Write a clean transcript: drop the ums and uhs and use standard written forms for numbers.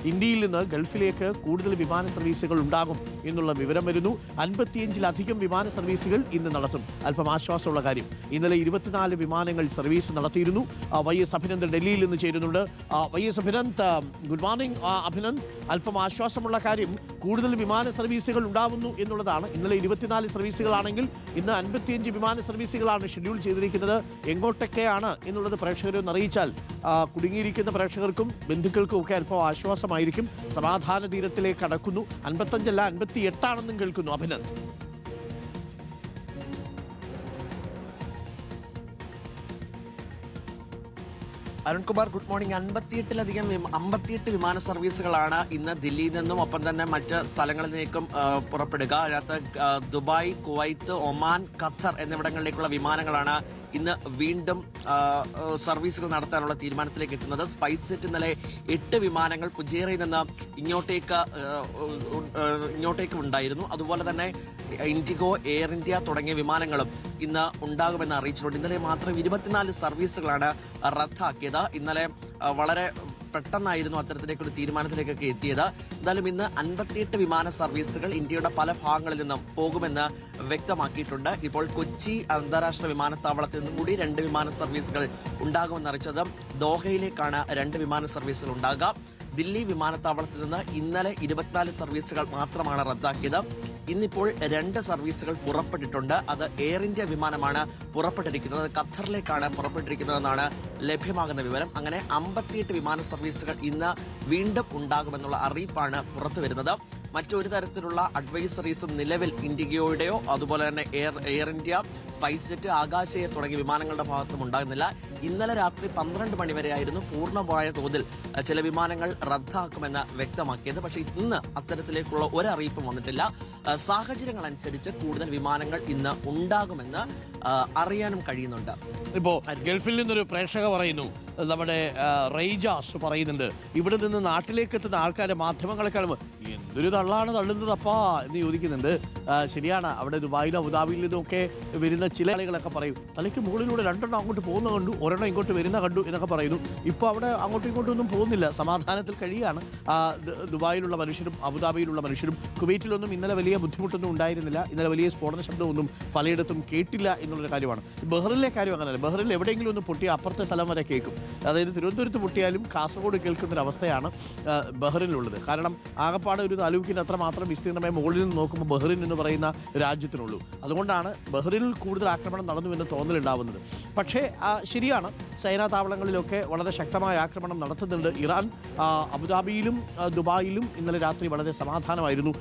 ഇന്ത്യയിൽ നിന്ന് ഗൾഫിലേക്ക് കൂടുതൽ വിമാന സർവീസുകൾ ഉണ്ടാകും എന്നുള്ള വിവരം വരുന്നു. 55-ലധികം വിമാന സർവീസുകൾ ഇന്ന് നടത്തും. അല്പം ആശ്വാസമുള്ള കാര്യം, ഇന്നലെ 24 വിമാനങ്ങൾ സർവീസ് നടത്തിയിരുന്നു. YS അഭിനന്ദ് ഡൽഹിയിൽ നിന്ന് ചേരുന്നുണ്ട്. YS Abhinand, good morning. Abhinand, അല്പം ആശ്വാസമുള്ള കാര്യം കൂടുതൽ വിമാന സർവീസുകൾ ഉണ്ടാവുന്നു എന്നുള്ളതാണ്. ഇന്നലെ 24 സർവീസുകളാണെങ്കിൽ ഇന്ന് 55 വിമാന സർവീസുകളാണ് ഷെഡ്യൂൾ ചെയ്തിരിക്കുന്നത്. എങ്ങോട്ടൊക്കെയാണ് എന്നുള്ളത് പ്രേക്ഷകരെ ഒന്ന് അറിയിച്ചാൽ കുടുങ്ങിയിരിക്കുന്ന പ്രേക്ഷകർക്കും ബന്ധുക്കൾക്കും ഒക്കെ അല്പം ആശ്വാസമായിരിക്കും. സമാധാന തീരത്തിലേക്ക് കടക്കുന്നു. 55 അല്ല 58 ആണെന്നും കേൾക്കുന്നു. അഭിനന്ദ്. Arunkumar, good morning. 58 വിമാന സർവീസുകളാണ് ഇന്ന് ദില്ലിയിൽ നിന്നും ഒപ്പം തന്നെ മറ്റ് സ്ഥലങ്ങളിൽ നിന്നേക്കും പുറപ്പെടുക. അതിനകത്ത് ദുബായ്, കുവൈത്ത്, ഒമാൻ, ഖത്തർ എന്നിവിടങ്ങളിലേക്കുള്ള വിമാനങ്ങളാണ് ഇന്ന് വീണ്ടും സർവീസുകൾ നടത്താനുള്ള തീരുമാനത്തിലേക്ക് എത്തുന്നത്. സ്പൈസ് ജെറ്റ് ഇന്നലെ 8 വിമാനങ്ങൾ ഫുജേറയിൽ നിന്ന് ഇങ്ങോട്ടേക്ക് ഉണ്ടായിരുന്നു. അതുപോലെ തന്നെ ഇൻഡിഗോ, എയർ ഇന്ത്യ തുടങ്ങിയ വിമാനങ്ങളും ഇന്ന് ഉണ്ടാകുമെന്ന് അറിയിച്ചിട്ടുണ്ട്. ഇന്നലെ മാത്രം 24 സർവീസുകളാണ് റദ്ദാക്കിയത്. ഇന്നലെ വളരെ പെട്ടെന്നായിരുന്നു അത്തരത്തിലേക്കൊരു തീരുമാനത്തിലേക്കൊക്കെ എത്തിയത്. എന്തായാലും ഇന്ന് 58 വിമാന സർവീസുകൾ ഇന്ത്യയുടെ പല ഭാഗങ്ങളിൽ നിന്നും പോകുമെന്ന് വ്യക്തമാക്കിയിട്ടുണ്ട്. ഇപ്പോൾ കൊച്ചി അന്താരാഷ്ട്ര വിമാനത്താവളത്തിൽ നിന്നും കൂടി 2 വിമാന സർവീസുകൾ ഉണ്ടാകുമെന്ന് അറിയിച്ചത്. ദോഹയിലേക്കാണ് 2 വിമാന സർവീസുകൾ ഉണ്ടാകുക. ദില്ലി വിമാനത്താവളത്തിൽ നിന്ന് ഇന്നലെ 24 സർവീസുകൾ മാത്രമാണ് റദ്ദാക്കിയത്. ഇന്നിപ്പോൾ 2 സർവീസുകൾ പുറപ്പെട്ടിട്ടുണ്ട്. അത് എയർ ഇന്ത്യ വിമാനമാണ് പുറപ്പെട്ടിരിക്കുന്നത്. ഖത്തറിലേക്കാണ് പുറപ്പെട്ടിരിക്കുന്നതെന്നാണ് ലഭ്യമാകുന്ന വിവരം. അങ്ങനെ 58 വിമാന സർവീസുകൾ ഇന്ന് വീണ്ടും ഉണ്ടാകുമെന്നുള്ള അറിയിപ്പാണ് പുറത്തുവരുന്നത്. മറ്റൊരു തരത്തിലുള്ള അഡ്വൈസറീസും നിലവിൽ ഇൻഡിഗോയുടെയോ അതുപോലെ തന്നെ എയർ ഇന്ത്യ, സ്പൈസ് ജെറ്റ്, ആകാശ എയർ തുടങ്ങിയ വിമാനങ്ങളുടെ ഭാഗത്തും ഉണ്ടാകുന്നില്ല. ഇന്നലെ രാത്രി 12 മണിവരെയായിരുന്നു പൂർണ്ണമായ തോതിൽ ചില വിമാനങ്ങൾ റദ്ദാക്കുമെന്ന് വ്യക്തമാക്കിയത്. പക്ഷേ ഇന്ന് അത്തരത്തിലേക്കുള്ള ഒരറിയിപ്പും വന്നിട്ടില്ല. സാഹചര്യങ്ങൾ അനുസരിച്ച് കൂടുതൽ വിമാനങ്ങൾ ഇന്ന് ഉണ്ടാകുമെന്ന് അറിയാനും കഴിയുന്നുണ്ട്. ഇപ്പോ ഗൾഫിൽ നിന്നൊരു പ്രേക്ഷക പറയുന്നു, നമ്മുടെ റെയ്ജാസ് പറയുന്നുണ്ട്, ഇവിടെ നിന്ന് നാട്ടിലേക്ക് എത്തുന്ന ആൾക്കാരെ മാധ്യമങ്ങളെ കാണുമ്പോൾ എന്തൊരു തള്ളാണ് തള്ളുന്നതപ്പാ എന്ന് ചോദിക്കുന്നുണ്ട്. ശരിയാണ്, അവിടെ ദുബായിലും അബുദാബിയിൽ നിന്നൊക്കെ വരുന്ന ചില ആളുകളൊക്കെ പറയും, തലയ്ക്ക് മുകളിലൂടെ 2 അങ്ങോട്ട് പോകുന്ന കണ്ടു, 1 ഇങ്ങോട്ട് വരുന്ന കണ്ടു എന്നൊക്കെ പറയുന്നു. ഇപ്പോൾ അവിടെ അങ്ങോട്ടും ഇങ്ങോട്ടും ഒന്നും പോകുന്നില്ല, സമാധാനത്തിൽ കഴിയുകയാണ് ദുബായിലുള്ള മനുഷ്യരും അബുദാബിയിലുള്ള മനുഷ്യരും. കുവൈറ്റിലൊന്നും ഇന്നലെ വലിയ ബുദ്ധിമുട്ടൊന്നും ഉണ്ടായിരുന്നില്ല. ഇന്നലെ വലിയ സ്ഫോടന ശബ്ദമൊന്നും പലയിടത്തും കേട്ടില്ല എന്നുള്ളൊരു കാര്യമാണ്. ബഹ്റിനിലെ കാര്യം അങ്ങനെയല്ല. ബഹ്റിനിൽ എവിടെയെങ്കിലും ഒന്ന് പൊട്ടിയ അപ്പുറത്തെ സ്ഥലം വരെ കേൾക്കും. അതായത് തിരുവനന്തപുരത്ത് പൊട്ടിയാലും കാസർഗോഡ് കേൾക്കുന്നൊരവസ്ഥയാണ് ബഹ്റിനിലുള്ളത്. കാരണം ആകപ്പാട് ഒരു താലൂക്കിന് അത്രമാത്രം വിസ്തീർണമായി മുകളിൽ നിന്ന് നോക്കുമ്പോൾ ബഹ്റിൻ എന്ന് പറയുന്ന രാജ്യത്തിനുള്ളൂ. അതുകൊണ്ടാണ് ബഹ്റിനിൽ കൂടുതൽ ആക്രമണം നടന്നു എന്ന് തോന്നലുണ്ടാവുന്നത്. പക്ഷേ ശരിയാണ്, സൈനാ താവളങ്ങളിലൊക്കെ വളരെ ശക്തമായ ആക്രമണം നടത്തുന്നുണ്ട് ഇറാൻ. അബുദാബിയിലും ദുബായിലും ഇന്നലെ രാത്രി വളരെ സമാധാനമായിരുന്നു.